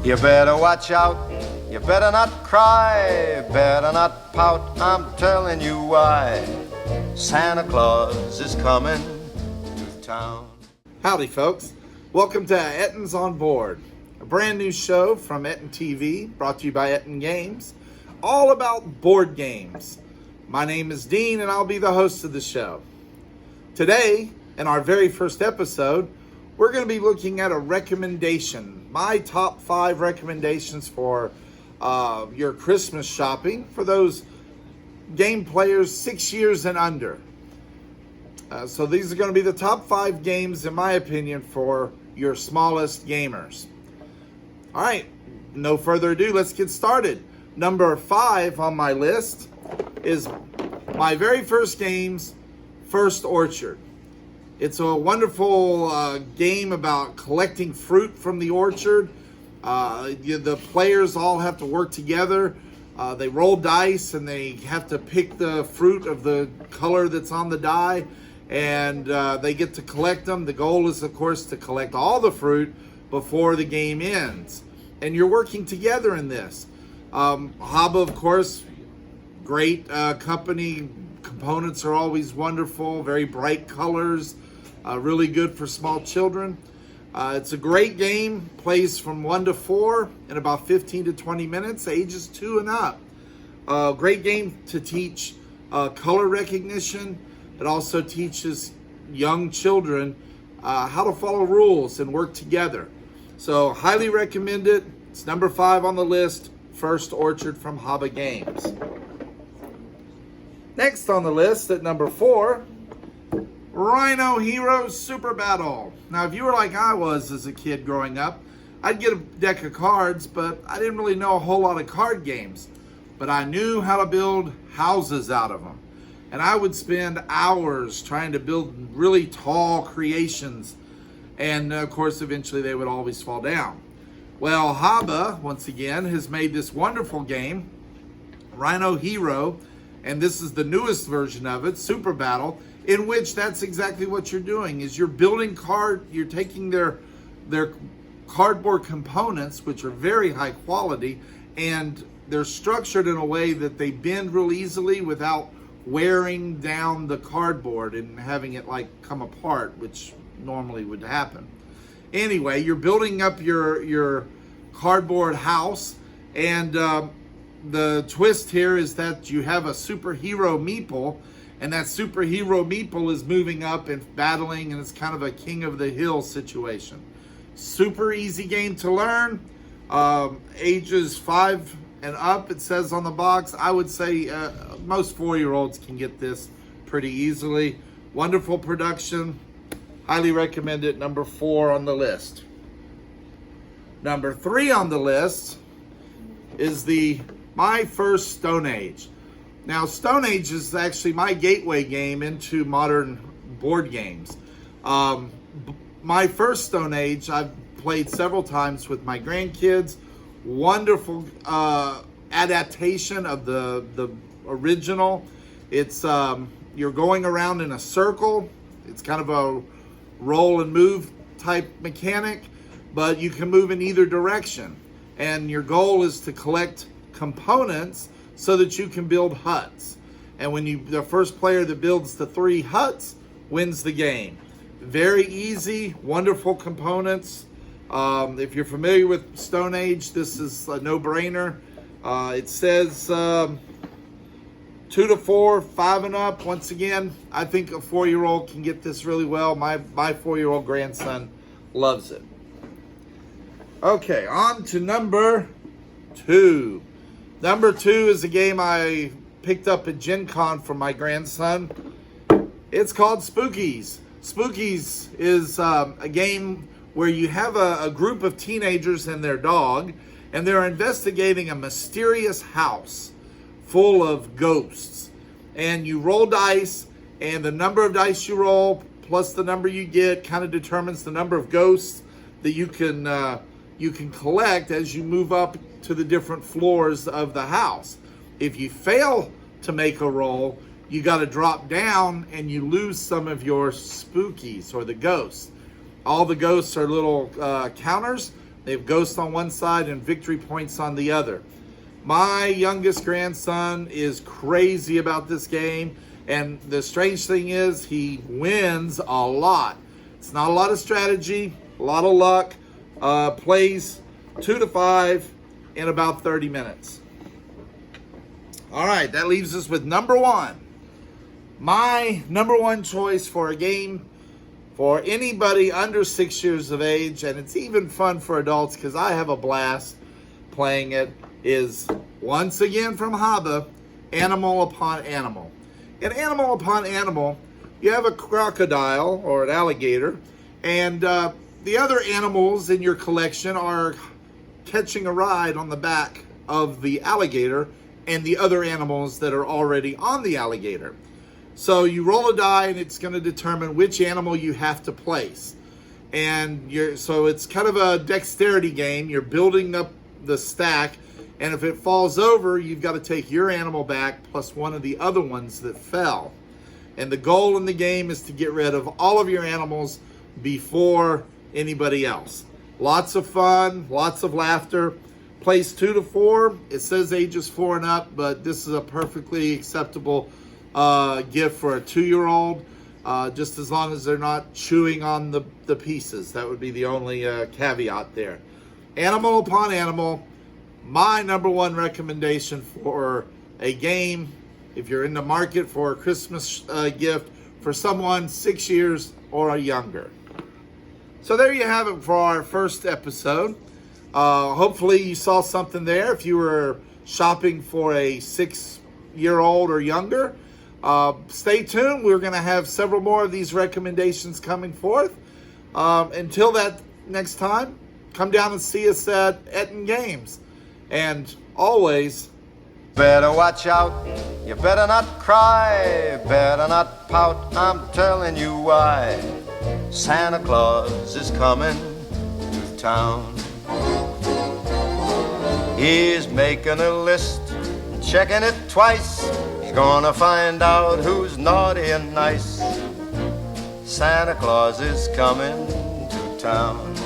You better watch out, you better not cry, better not pout, I'm telling you why. Santa Claus is coming to town. Howdy folks, welcome to Etton's on Board, a brand new show from Etton TV, brought to you by Etton Games, all about board games. My name is Dean and I'll be the host of the show. Today, in our very first episode, we're going to be looking at a recommendation, my top 5 recommendations for your Christmas shopping for those game players 6 years and under. So these are going to be the top 5 games, in my opinion, for your smallest gamers. All right, no further ado, let's get started. Number 5 on my list is my very first game's First Orchard. It's a wonderful game about collecting fruit from the orchard. The players all have to work together. They roll dice and they have to pick the fruit of the color that's on the die, and they get to collect them. The goal is, of course, to collect all the fruit before the game ends. And you're working together in this. Haba, of course, great company. Components are always wonderful, very bright colors. Really good for small children. It's a great game, plays from 1 to 4 in about 15 to 20 minutes, ages 2 and up. Great game to teach color recognition. It also teaches young children how to follow rules and work together. So highly recommend it. It's number 5 on the list, First Orchard from Haba Games. Next on the list at number 4, Rhino Heroes Super Battle. Now, if you were like I was as a kid growing up, I'd get a deck of cards, but I didn't really know a whole lot of card games. But I knew how to build houses out of them. And I would spend hours trying to build really tall creations. And of course, eventually they would always fall down. Well, Haba, once again, has made this wonderful game, Rhino Hero. And this is the newest version of it, Super Battle, in which that's exactly what you're doing, is you're building you're taking their cardboard components, which are very high quality, and they're structured in a way that they bend real easily without wearing down the cardboard and having it like come apart, which normally would happen. Anyway, you're building up your cardboard house, and the twist here is that you have a superhero meeple, and that superhero meeple is moving up and battling, and it's kind of a king of the hill situation. Super easy game to learn. Ages 5 and up, it says on the box. I would say most 4-year-olds can get this pretty easily. Wonderful production. Highly recommend it. Number 4 on the list. Number 3 on the list is My First Stone Age. Now, Stone Age is actually my gateway game into modern board games. My First Stone Age, I've played several times with my grandkids. Wonderful adaptation of the original. It's you're going around in a circle. It's kind of a roll and move type mechanic, but you can move in either direction. And your goal is to collect components so that you can build huts. And when the first player that builds the 3 huts wins the game. Very easy, wonderful components. If you're familiar with Stone Age, this is a no-brainer. It says 2 to 4, 5 and up. Once again, I think a 4-year-old can get this really well. My 4-year-old grandson loves it. Okay, on to number 2. Number 2 is a game I picked up at Gen Con for my grandson. It's called Spookies. Spookies is a game where you have a group of teenagers and their dog, and they're investigating a mysterious house full of ghosts. And you roll dice, and the number of dice you roll plus the number you get kind of determines the number of ghosts that you can collect as you move up to the different floors of the house. If you fail to make a roll, you got to drop down and you lose some of your spookies or the ghosts. All the ghosts are little counters, They have ghosts on one side and victory points on the other. My youngest grandson is crazy about this game, and the strange thing is he wins a lot. It's not a lot of strategy, a lot of luck. Plays 2 to 5 in about 30 minutes. All right, that leaves us with number 1. My number 1 choice for a game for anybody under 6 years of age, and it's even fun for adults because I have a blast playing it, is once again from Haba, Animal Upon Animal. In Animal Upon Animal, you have a crocodile or an alligator, and the other animals in your collection are catching a ride on the back of the alligator and the other animals that are already on the alligator. So you roll a die and it's going to determine which animal you have to place. And so it's kind of a dexterity game. You're building up the stack, and if it falls over, you've got to take your animal back plus one of the other ones that fell. And the goal in the game is to get rid of all of your animals before anybody else. Lots of fun, lots of laughter. Plays 2 to 4. It says ages 4 and up, but this is a perfectly acceptable gift for a 2-year-old, just as long as they're not chewing on the pieces. That would be the only caveat there. Animal Upon Animal, my number 1 recommendation for a game if you're in the market for a Christmas gift for someone 6 years or younger. So there you have it for our first episode. Hopefully you saw something there if you were shopping for a 6-year-old or younger. Stay tuned. We're going to have several more of these recommendations coming forth. Until that next time, come down and see us at Etten Games. And always, Better watch out, you better not cry, better not pout, I'm telling you why. Santa Claus is coming to town. He's making a list, checking it twice. He's gonna find out who's naughty and nice. Santa Claus is coming to town.